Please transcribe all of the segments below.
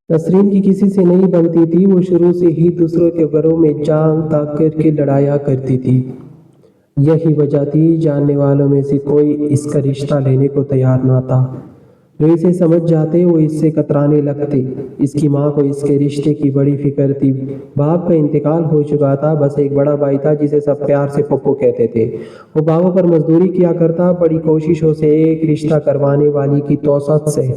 नसरीन की किसी से नहीं बनती थी। वो शुरू से ही दूसरों के घरों में जान ताक करके लड़ाया करती थी। यही वजह थी जानने वालों में से कोई इसका रिश्ता लेने को तैयार ना था। जो इसे समझ जाते वो इससे कतराने लगते। इसकी माँ को इसके रिश्ते की बड़ी फिक्र थी। बाप का इंतकाल हो चुका था, बस एक बड़ा भाई था जिसे सब प्यार से पप्पू कहते थे। वो बाबू पर मजदूरी किया करता, बड़ी कोशिशों से एक रिश्ता करवाने वाली की तौसत से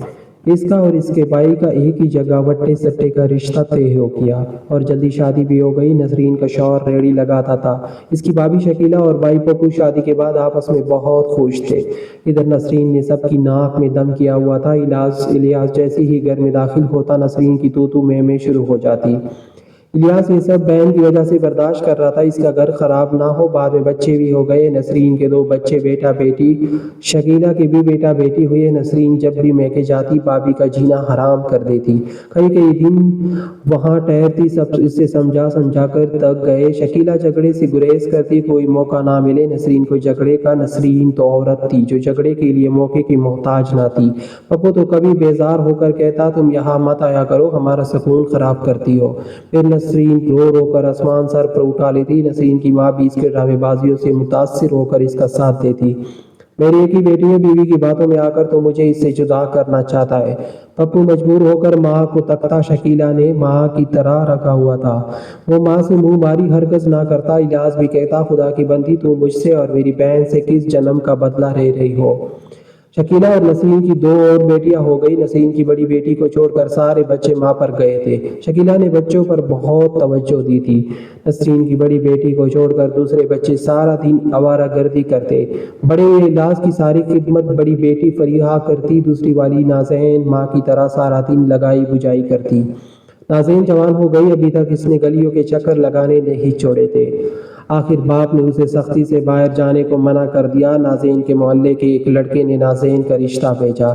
इसका और इसके भाई का एक ही जगह वट्टे सट्टे का रिश्ता तय हो गया और जल्दी शादी भी हो गई। नसरीन का शौहर रेहड़ी लगाता था। इसकी भाभी शकीला और भाई पप्पू शादी के बाद आपस में बहुत खुश थे। इधर नसरीन ने सबकी नाक में दम किया हुआ था। इलियास जैसे ही घर में दाखिल होता नसरीन की तू में शुरू हो जाती। इलियास ये सब बहन की वजह से बर्दाश्त कर रहा था। इसका घर खराब ना हो, बाद में बच्चे भी हो गए। नसरीन के 2 बच्चे, बेटा बेटी। शकीला के भी बेटा बेटी हुए। नसरीन जब भी मैके जाती भाभी का जीना हराम कर देती। कई कई दिन वहाँ ठहरती, सब इससे समझा समझा कर थक गए। शकीला झगड़े से गुरेज करती, कोई मौका ना मिले नसरीन को झगड़े का। नसरीन तो औरत थी जो झगड़े के लिए मौके की मोहताज ना थी। पप्पू तो कभी बेजार होकर कहता, तुम यहाँ मत आया करो, हमारा सुकून खराब करती हो। फिर नसरीन रो रो कर आसमान सर पर उठा लेती। नसरीन की माँ भी इसके ड्रामेबाजियों से मुतासिर होकर इसका साथ देती। मेरी एक ही बेटी है, बीवी की बातों में आकर तो मुझे इससे जुदा करना चाहता है। पप्पू मजबूर होकर माँ को तकता। शकीला ने माँ की तरह रखा हुआ था। वो माँ से मुंह मारी हरकत ना करता। इलियास भी कहता, खुदा की बंदी तू मुझसे और मेरी बहन से किस जन्म का बदला ले रही हो। शकीला और नसरीन की 2 और बेटियां हो गई। नसरीन की बड़ी बेटी को छोड़कर सारे बच्चे माँ पर गए थे। शकीला ने बच्चों पर बहुत तवज्जो दी थी। नसरीन की बड़ी बेटी को छोड़कर दूसरे बच्चे सारा दिन आवारागर्दी करते। बड़े इलाज की सारी खिदमत बड़ी बेटी फरीहा करती। दूसरी वाली नाज़ैन माँ की तरह सारा दिन लगाई बुझाई करती। नाज़रीन जवान हो गई, अभी तक इसने गलियों के चक्कर लगाने नहीं छोड़े थे। आखिर बाप ने उसे सख्ती से बाहर जाने को मना कर दिया। नाज़रीन के मोहल्ले के एक लड़के ने नाज़रीन का रिश्ता भेजा।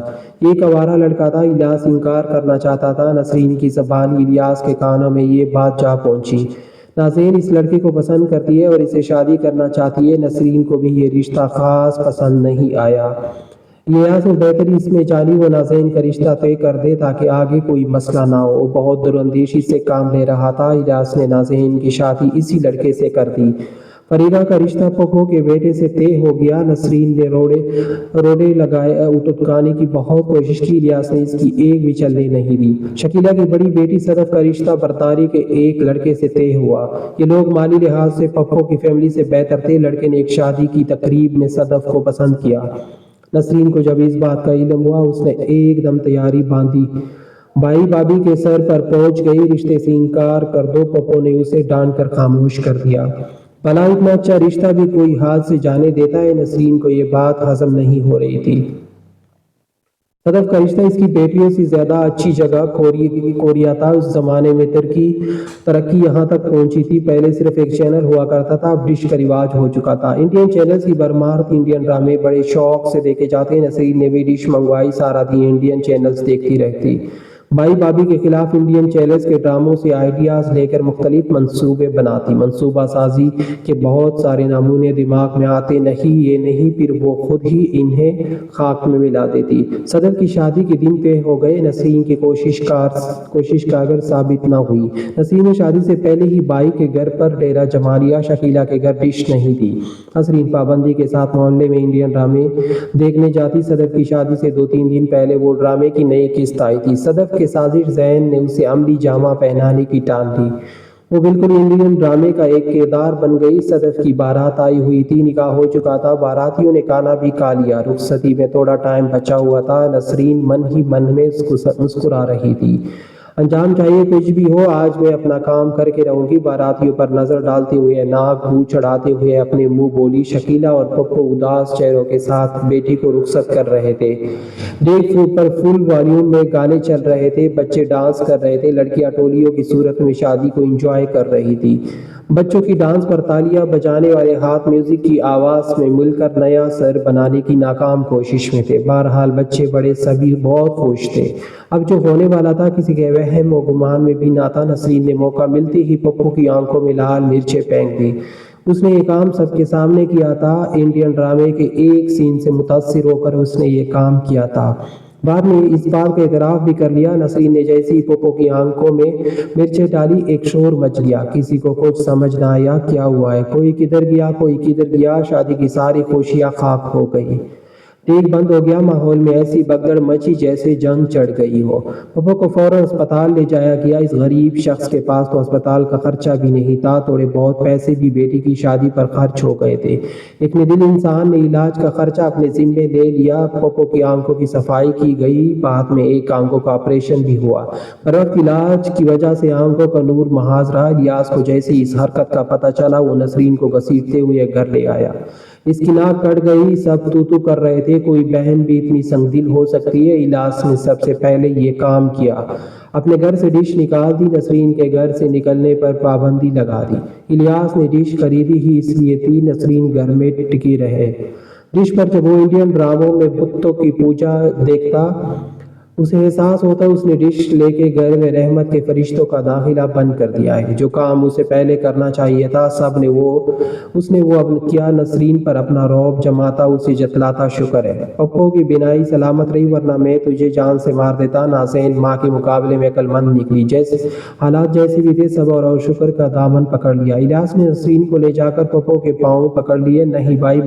एक आवारा लड़का था। इलियास इनकार करना चाहता था। नसरीन की ज़बान इलियास के कानों में ये बात जा पहुंची। नाज़रीन इस लड़के को पसंद करती है और इसे शादी करना चाहती है। नसरीन को भी ये रिश्ता खास पसंद नहीं आया। इलियास ने बेहतरी इसमें जानी वो नाज़रीन का रिश्ता तय कर दे ताकि आगे कोई मसला ना हो। वो बहुत दूरअंदेशी से काम ले रहा था। इलियास ने नाज़रीन की शादी इसी लड़के से कर दी। फरीदा का रिश्ता पप्पू के बेटे से तय हो गया। नसरीन ने रोड़े लगाए उटकाने की बहुत कोशिश की। इलियास ने इसकी एक भी चलने नहीं दी। शकीला की बड़ी बेटी सदफ का रिश्ता बरतारी के एक लड़के से तय हुआ। ये लोग माली लिहाज से पप्पू की फैमिली से बेहतर थे। लड़के ने एक शादी की तकरीब में सदफ को पसंद किया। नसरीन को जब इस बात का इल्म हुआ उसने एकदम तैयारी बांधी। भाई भाभी के सर पर पहुंच गई, रिश्ते से इनकार कर दो। पप्पू ने उसे डांट कर खामोश कर दिया। भला इतना अच्छा रिश्ता भी कोई हाथ से जाने देता है। नसरीन को ये बात हजम नहीं हो रही थी। सदफ का रिश्ता इसकी बेटियों से ज्यादा अच्छी जगह कोरिया था। उस जमाने में तरक्की यहाँ तक पहुंची थी। पहले सिर्फ एक चैनल हुआ करता था, अब डिश का रिवाज हो चुका था। इंडियन चैनल्स की भरमार थी। इंडियन ड्रामे बड़े शौक से देखे जाते। नसरीन ने भी डिश मंगवाई, सारा दिन इंडियन चैनल्स देखती रहती। भाई भाभी के खिलाफ इंडियन चैनल्स के ड्रामों से आइडियाज लेकर मुख्तलिफ मंसूबे बनाती। मंसूबा साजी के बहुत सारे नमूने दिमाग में आते नहीं ये नहीं, फिर वो खुद ही इन्हें खाक में मिला देती। सदर की शादी के दिन तय हो गए। नसरीन की कोशिश कारगर साबित ना हुई। नसरीन ने शादी से पहले ही भाई के घर पर डेरा जमा लिया। शकीला के घर डिश नहीं थी। नसरीन पाबंदी के साथ मोहल्ले में इंडियन ड्रामे देखने जाती। सदर की शादी से 2-3 दिन पहले वो ड्रामे की नई किस्त आई थी। सदर के साजिश जैन ने उसे अमली जामा पहनाने की टाल दी। वो बिल्कुल इंडियन ड्रामे का एक किरदार बन गई। सदफ की बारात आई हुई थी, निकाह हो चुका था। बारातियों ने खाना भी खा लिया। रुखसती में थोड़ा टाइम बचा हुआ था। नसरीन मन ही मन में मुस्कुरा रही थी। अंजाम चाहिए कुछ भी हो, आज मैं अपना काम करके रहूंगी। बारातियों पर नजर डालते हुए, नाक मुंह चढ़ाते हुए अपने मुंह बोली। शकीला और पप्पू उदास चेहरों के साथ बेटी को रुखसत कर रहे थे। डेक पर फुल वॉल्यूम में गाने चल रहे थे। बच्चे डांस कर रहे थे। लड़कियां टोलियों की सूरत में शादी को एंजॉय कर रही थी। बच्चों की डांस पर तालियां बजाने वाले हाथ म्यूजिक की आवाज में मिलकर नया सर बनाने की नाकाम कोशिश में थे। बहरहाल बच्चे बड़े सभी बहुत खुश थे। अब जो होने वाला था किसी के वहम व गुमान में भी ना था। नसरीन ने मौका मिलते ही पप्पू की आंखों में लाल मिर्चें फेंक दी। उसने ये काम सबके सामने किया था। इंडियन ड्रामे के एक सीन से मुतासिर होकर उसने ये काम किया था। بعد میں اس بات کا اعتراف بھی کر لیا۔ نسرین نے جیسی ہی پپو کی آنکھوں میں مرچیں ڈالی ایک شور مچ گیا۔ کسی کو کچھ سمجھ نہ آیا کیا ہوا ہے، کوئی کدھر گیا کوئی کدھر گیا، شادی کی ساری خوشیاں خاک ہو گئی۔ ٹیک بند ہو گیا، ماحول میں ایسی بگدڑ مچی جیسے جنگ چڑھ گئی ہو۔ پپو کو فوراً اسپتال لے جایا گیا۔ اس غریب شخص کے پاس تو اسپتال کا خرچہ بھی نہیں تھا، تھوڑے بہت پیسے بھی بیٹی کی شادی پر خرچ ہو گئے تھے۔ ایک دل انسان نے علاج کا خرچہ اپنے ذمے لے لیا۔ پپو کی آنکھوں کی صفائی کی گئی، بعد میں ایک آنکھوں کا آپریشن بھی ہوا۔ پر وقت علاج کی وجہ سے آنکھوں کا نور محاذ رہا۔ الیاس کو جیسے اس حرکت کا پتہ چلا وہ نسرین کو گھسیٹتے ہوئے گھر لے آیا۔ اس کی ناک کٹ گئی، سب تو کر رہے تھے، کوئی بہن بھی اتنی سنگ دل ہو سکتی ہے۔ الیاس نے سب سے پہلے یہ کام کیا، اپنے گھر سے ڈش نکال دی، نسرین کے گھر سے نکلنے پر پابندی لگا دی۔ الیاس نے ڈش خریدی ہی اس لیے تھی نسرین گھر میں ٹکی رہے۔ ڈش پر جب وہ انڈین ڈراموں میں بتوں کی پوجا دیکھتا اسے احساس ہوتا اس نے ڈش لے کے گھر میں رحمت کے فرشتوں کا داخلہ بند کر دیا ہے۔ جو کام اسے پہلے کرنا چاہیے تھا اس نے وہ اب کیا۔ نسرین پر اپنا رعب جماتا، اسے جتلاتا شکر ہے پپو کی بینائی سلامت رہی ورنہ میں تجھے جان سے مار دیتا۔ ناسین ماں کے مقابلے میں عقل مند نکلی، حالات جیسے بھی تھے صبر اور شکر کا دامن پکڑ لیا۔ الیاس نے نسرین کو لے جا کر پپو کے پاؤں پکڑ لیے۔ نہیں بھائی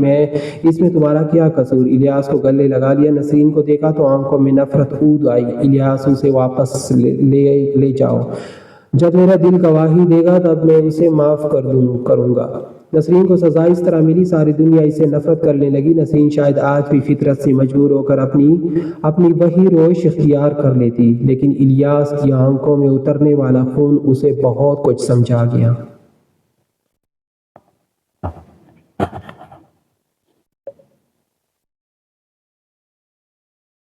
اس میں تمہارا کیا قصور؟ الیاس کو گلے لگا لیا۔ نسرین کو دیکھا تو آنکھوں میں نفرت اود آئی۔ الیاس اسے واپس لے جاؤ، جب میرا دل گواہی دے گا تب میں اسے معاف کروں گا۔ نسرین کو سزا اس طرح ملی، ساری دنیا اسے نفرت کرنے لگی۔ نسرین شاید آج بھی فطرت سے مجبور ہو کر اپنی وہی روش اختیار کر لیتی، لیکن الیاس کی آنکھوں میں اترنے والا خون اسے بہت کچھ سمجھا گیا۔